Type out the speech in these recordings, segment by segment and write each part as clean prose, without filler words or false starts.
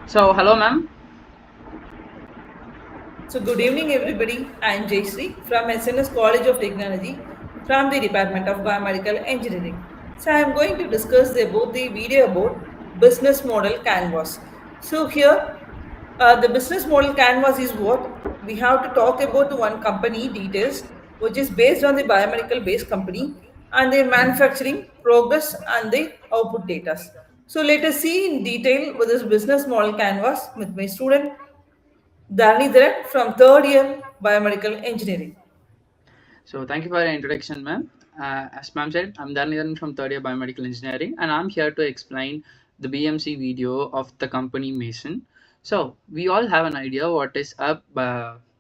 So, hello, ma'am. So, good evening, everybody. I am Jayshree from SNS College of Technology from the Department of Biomedical Engineering. So, I am going to discuss about the video about business model canvas. So, here the business model canvas is what we have to talk about the one company details, which is based on the biomedical based company and their manufacturing progress and the output data. So, let us see in detail what is business model canvas with my student Dhanidharan from third year biomedical engineering. So, thank you for your introduction, ma'am. As ma'am said, I'm Dharnidan from third year biomedical engineering, and I'm here to explain the BMC video of the company Mason. So, we all have an idea what is a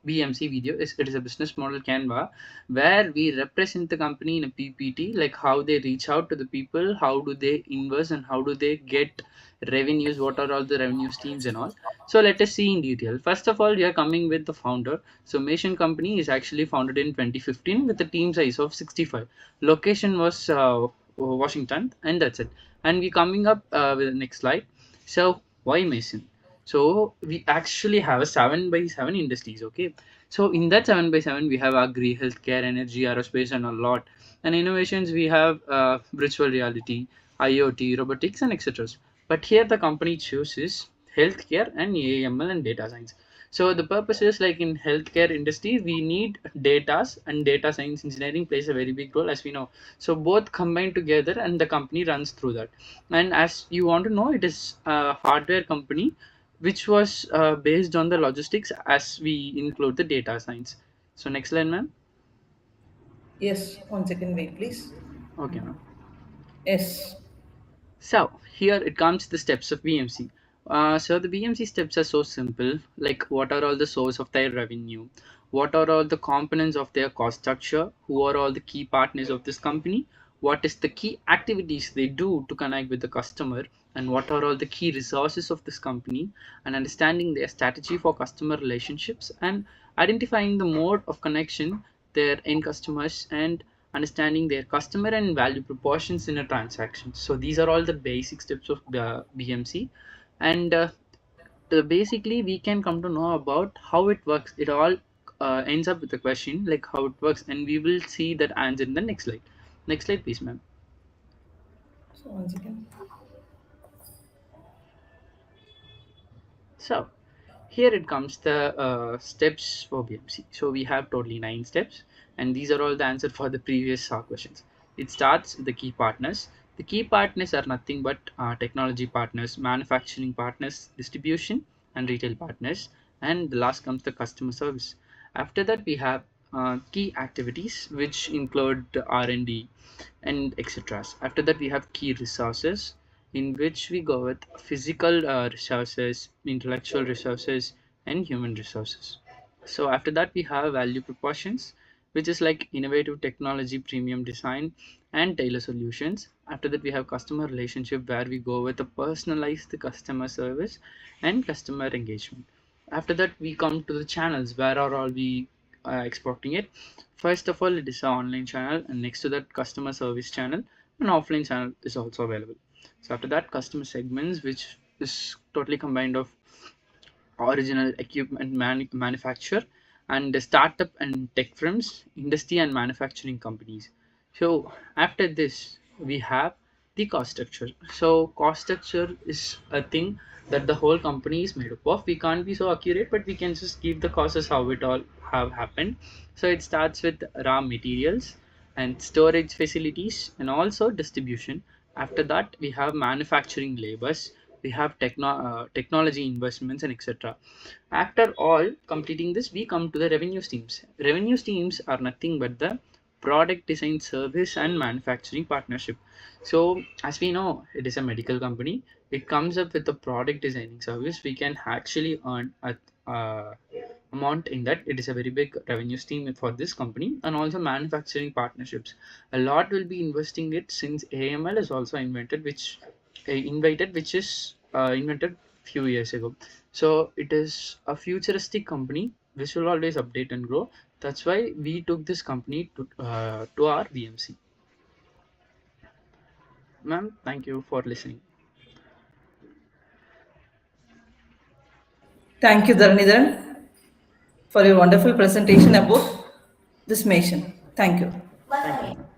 BMC video. It is a business model Canva where we represent the company in a PPT, like how they reach out to the people, how do they invest, and how do they get revenues, what are all the revenue streams and all. So, let us see in detail. First of all, we are coming with the founder. So Mason Company is actually founded in 2015 with a team size of 65. Location was Washington, and that's it. And we coming up with the next slide. So why Mason? So we actually have a 7 by 7 industries. Okay, so in that 7 by 7 we have agri, healthcare, energy, aerospace, and a lot. And innovations we have virtual reality, IoT, robotics, and etc. But here the company chooses healthcare and AML and data science. So the purpose is like in healthcare industry, we need datas and data science engineering plays a very big role as we know. So both combine together and the company runs through that. And as you want to know, it is a hardware company which was based on the logistics as we include the data science. So next line, ma'am. Yes, 1 second, wait, please. Okay, ma'am. Yes. So here it comes the steps of BMC. So the BMC steps are so simple, like what are all the source of their revenue, what are all the components of their cost structure, who are all the key partners of this company, what is the key activities they do to connect with the customer, and what are all the key resources of this company, and understanding their strategy for customer relationships and identifying the mode of connection their end customers and understanding their customer and value proportions in a transaction. So these are all the basic steps of the BMC, and basically we can come to know about how it works. It all ends up with a question like how it works, and we will see that answer in the next slide. Next slide, please, ma'am. So 1 second. So here it comes the steps for BMC. So we have totally 9 steps, and these are all the answer for the previous questions. It starts with the key partners. The key partners are nothing but technology partners, manufacturing partners, distribution, and retail partners. And the last comes the customer service. After that, we have key activities which include R&D and etc. After that, we have key resources in which we go with physical resources, intellectual resources, and human resources. So after that, we have value proportions, which is like innovative technology, premium design, and tailor solutions. After that, we have customer relationship, where we go with a personalized customer service and customer engagement. After that, we come to the channels, where are all we exporting it. First of all, it is an online channel, and next to that, customer service channel, an offline channel is also available. So after that, customer segments, which is totally combined of original equipment manufacturer and the startup and tech firms, industry and manufacturing companies. So after this, we have the cost structure. So cost structure is a thing that the whole company is made up of. We can't be so accurate, but we can just give the causes how it all have happened. So it starts with raw materials and storage facilities and also distribution. After that, we have manufacturing labors, we have technology investments and etc. After all completing this, we come to the revenue streams. Revenue streams are nothing but the product design service and manufacturing partnership. So as we know, it is a medical company. It comes up with the product designing service. We can actually earn a amount in that. It is a very big revenue stream for this company. And also manufacturing partnerships, a lot will be investing it since AML is also invented, which which is invented few years ago. So it is a futuristic company which will always update and grow. That's why we took this company to our BMC. Ma'am, thank you for listening. Thank you, Dharanidharan, for your wonderful presentation about this mason. Thank you. Thank you.